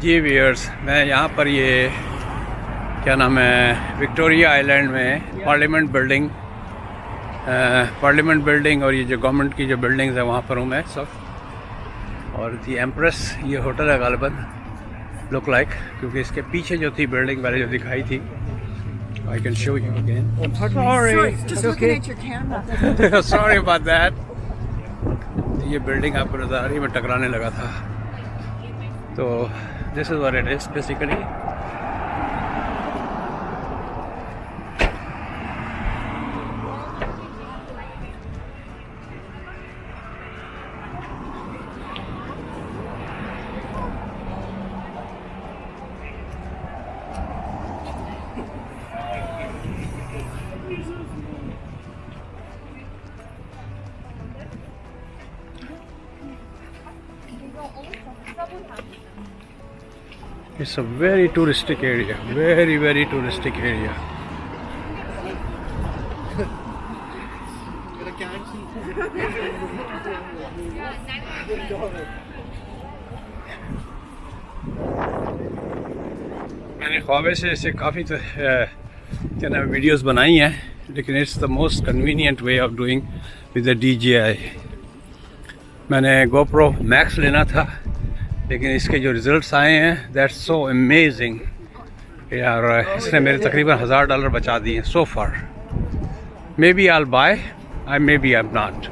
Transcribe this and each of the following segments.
जी viewers, मैं यहाँ पर ये क्या नाम है विक्टोरिया आइलैंड में पार्लियामेंट बिल्डिंग और ये जो गवर्नमेंट की जो बिल्डिंग्स है वहाँ पर हूँ मैं सब। और दी एम्प्रेस ये होटल है गालिबन लुक लाइक, क्योंकि इसके पीछे जो थी बिल्डिंग पहले जो दिखाई थी। I can show you again. Sorry about that. ये बिल्डिंग आपको नज़र आ रही है, मैं टकराने लगा था। तो this is what it is basically. It's a very touristic area, very touristic area. मैंने ख्वाबे से इसे काफ़ी क्या नाम वीडियोस बनाई हैं, लेकिन it's the most convenient way of doing with the DJI। मैंने GoPro Max लेना था, लेकिन इसके जो रिज़ल्ट्स आए हैं दैट्स सो अमेजिंग यार। इसने मेरे तकरीबन $1000 बचा दिए so far. Maybe I buy, maybe I am not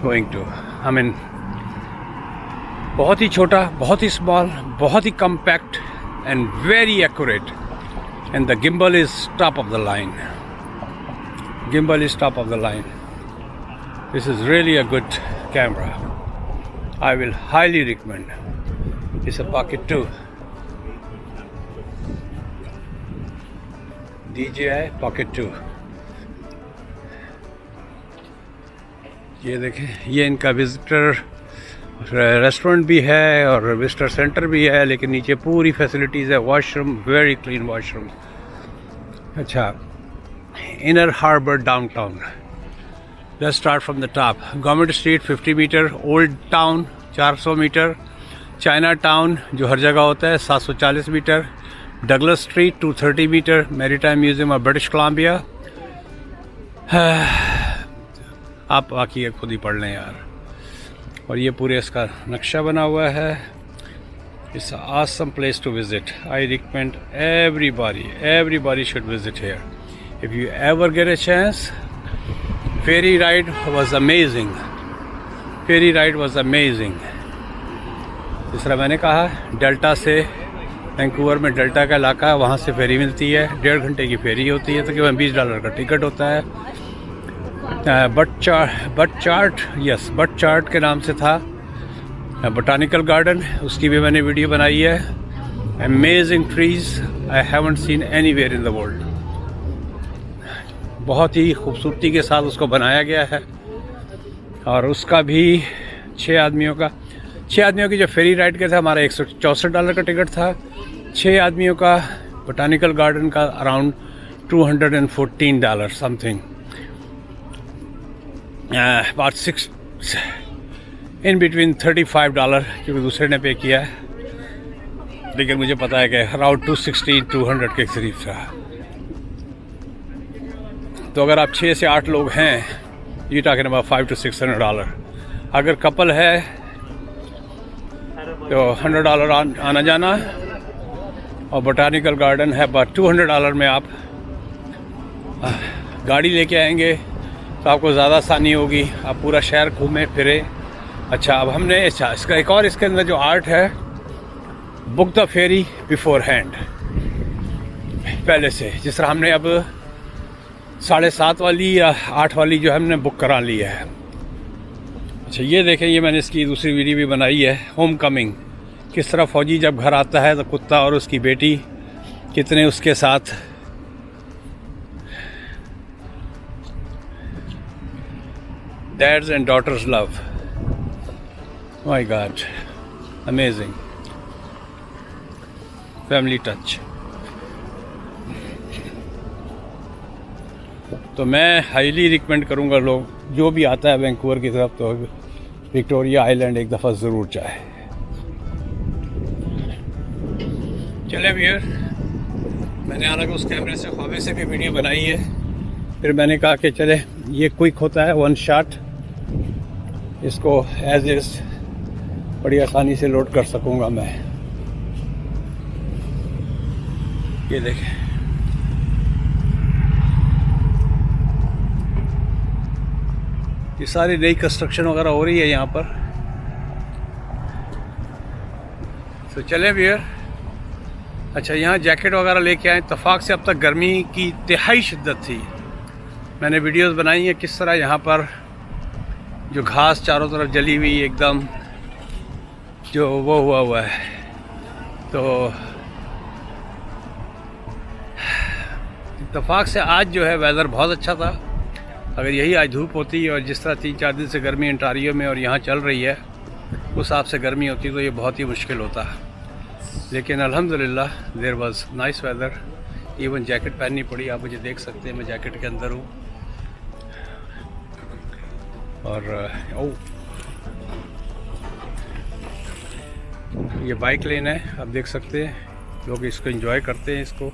going to. I mean बहुत ही छोटा, बहुत ही स्मॉल, बहुत ही compact and very accurate, and the gimbal is top of the line. Gimbal is top of the line. This is really a good camera. I will highly recommend. It's a Pocket 2. DJI Pocket 2. ये देखें, ये इनका visitor restaurant भी है और visitor centre भी है, लेकिन नीचे पूरी फैसिलिटीज़ है। Washroom, very clean washroom. अच्छा, inner harbour downtown. Let's start from the top. Government Street 50 metre, old town 400 metre, Chinatown जो हर जगह होता है 740 metre, Douglas Street 230 metre, Maritime Museum of British Columbia. आप बाकी खुद ही पढ़ लें यार। और ये पूरे इसका नक्शा बना हुआ है। It's an awesome place to visit. I recommend everybody should visit here. If you ever get a chance, ferry ride was amazing. जिस तरह मैंने कहा, डेल्टा से वैंकूवर में डेल्टा का इलाका है, वहाँ से फेरी मिलती है। 1.5 घंटे की फेरी होती है, तकरीबन $20 का टिकट होता है। बटचार्ट के नाम से था। बोटानिकल गार्डन, उसकी भी मैंने वीडियो बनाई है। Amazing trees I haven't seen anywhere in the world. बहुत ही खूबसूरती के साथ उसको बनाया गया है। और उसका भी 6 आदमियों की जो फेरी राइड का था, हमारा $164 का टिकट था। 6 आदमियों का बोटानिकल गार्डन का around $214 something, about 6 in between $35, क्योंकि दूसरे ने पे किया है, लेकिन मुझे पता है कि अराउंड 260-200 के करीब था। तो अगर आप 6 से 8 लोग हैं, ये टॉकिंग अबाउट $500 to $600। अगर कपल है तो $100 आना जाना, और बोटानिकल गार्डन है अबाउट $200 में। आप गाड़ी लेके आएंगे तो आपको ज़्यादा आसानी होगी, आप पूरा शहर घूमें फिरे। अच्छा, अब हमने इसका एक और इसके अंदर जो आर्ट है, book the ferry beforehand, पहले से। जिस तरह हमने अब 7:30 वाली या 8 वाली जो हमने बुक करा ली है। अच्छा, ये देखें, ये मैंने इसकी दूसरी वीडियो भी बनाई है, होम कमिंग। किस तरह फ़ौजी जब घर आता है तो कुत्ता और उसकी बेटी कितने उसके साथ dads and daughters love. My god, amazing family touch. तो मैं हाईली रिकमेंड करूँगा, लोग जो भी आता है वैंकूवर की तरफ तो विक्टोरिया आइलैंड एक दफ़ा ज़रूर जाए। चले भैया, मैंने हालांकि उस कैमरे से ख्वाबे से भी वीडियो बनाई है, फिर मैंने कहा कि चले ये क्विक होता है, वन शॉट, इसको एज इज बड़ी आसानी से लोड कर सकूंगा मैं। ये देखें, ये सारी नई कंस्ट्रक्शन वगैरह हो रही है यहाँ पर। तो चले भैया। अच्छा, यहाँ जैकेट वगैरह लेके आए। इत्तेफाक से अब तक गर्मी की इंतहाई शिद्दत थी। मैंने वीडियोस बनाई हैं किस तरह यहाँ पर जो घास चारों तरफ जली हुई एकदम जो वो हुआ है। तो इत्तेफाक से आज जो है वेदर बहुत अच्छा था। अगर यही आज धूप होती और जिस तरह 3-4 दिन से गर्मी ओंटारियो में और यहाँ चल रही है उस हिसाब से गर्मी होती तो ये बहुत ही मुश्किल होता। लेकिन अल्हम्दुलिल्लाह there was nice weather. Even jacket पहननी पड़ी, आप मुझे देख सकते हैं मैं जैकेट के अंदर हूँ। और ये बाइक लेन है, आप देख सकते हैं लोग इसको एंजॉय करते हैं इसको।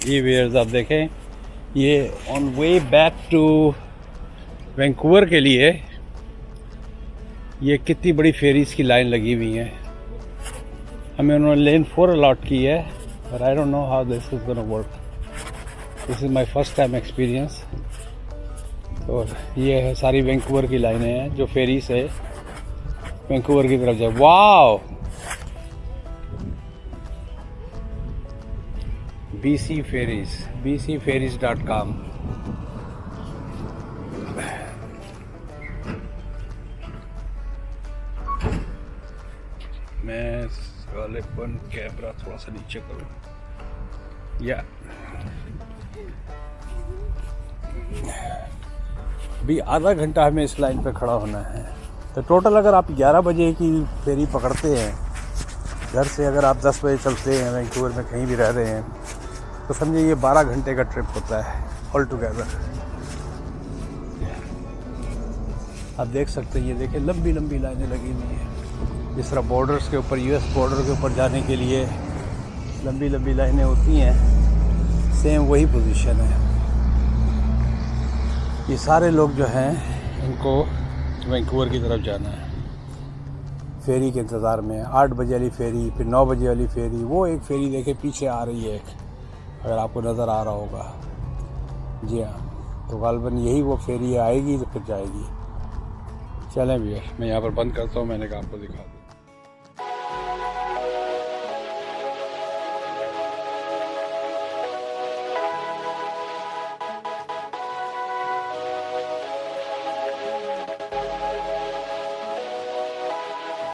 ये व्यूअर्स आप देखें, ये on way back to Vancouver के लिए ये कितनी बड़ी फेरीज की लाइन लगी हुई है। हमें उन्होंने लेन 4 अलॉट की है, but I don't know how this is gonna work. This is my first time experience. और ये है सारी वैंकूवर की लाइनें हैं जो फेरी से वैंकूवर की तरफ जाए। Wow, BC Ferries, bcferries.com। मैं वालेपन कैमरा थोड़ा सा नीचे करूँ या भी आधा घंटा हमें इस लाइन पे खड़ा होना है। तो टोटल अगर आप 11 बजे की फेरी पकड़ते हैं घर से, अगर आप 10 बजे चलते हैं वैंकूवर में कहीं भी रह रहे हैं, तो समझिए ये 12 घंटे का ट्रिप होता है ऑल टुगेदर। आप देख सकते हैं, ये देखिए लंबी लंबी लाइनें लगी हुई हैं। जिस तरह बॉर्डर्स के ऊपर, US बॉर्डर के ऊपर जाने के लिए लंबी लंबी लाइनें होती हैं, सेम वही पोजीशन है। ये सारे लोग जो हैं इनको वैंकूवर की तरफ जाना है, फेरी के इंतज़ार में। 8 बजे वाली फेरी, फिर 9 बजे वाली फेरी। वो एक फेरी देखे पीछे आ रही है, अगर आपको नज़र आ रहा होगा। जी हाँ, तो गालबन यही वो फेरी आएगी तो फिर जाएगी। चलें भैया, मैं यहाँ पर बंद करता हूँ, मैंने कहा आपको दिखा दूँ।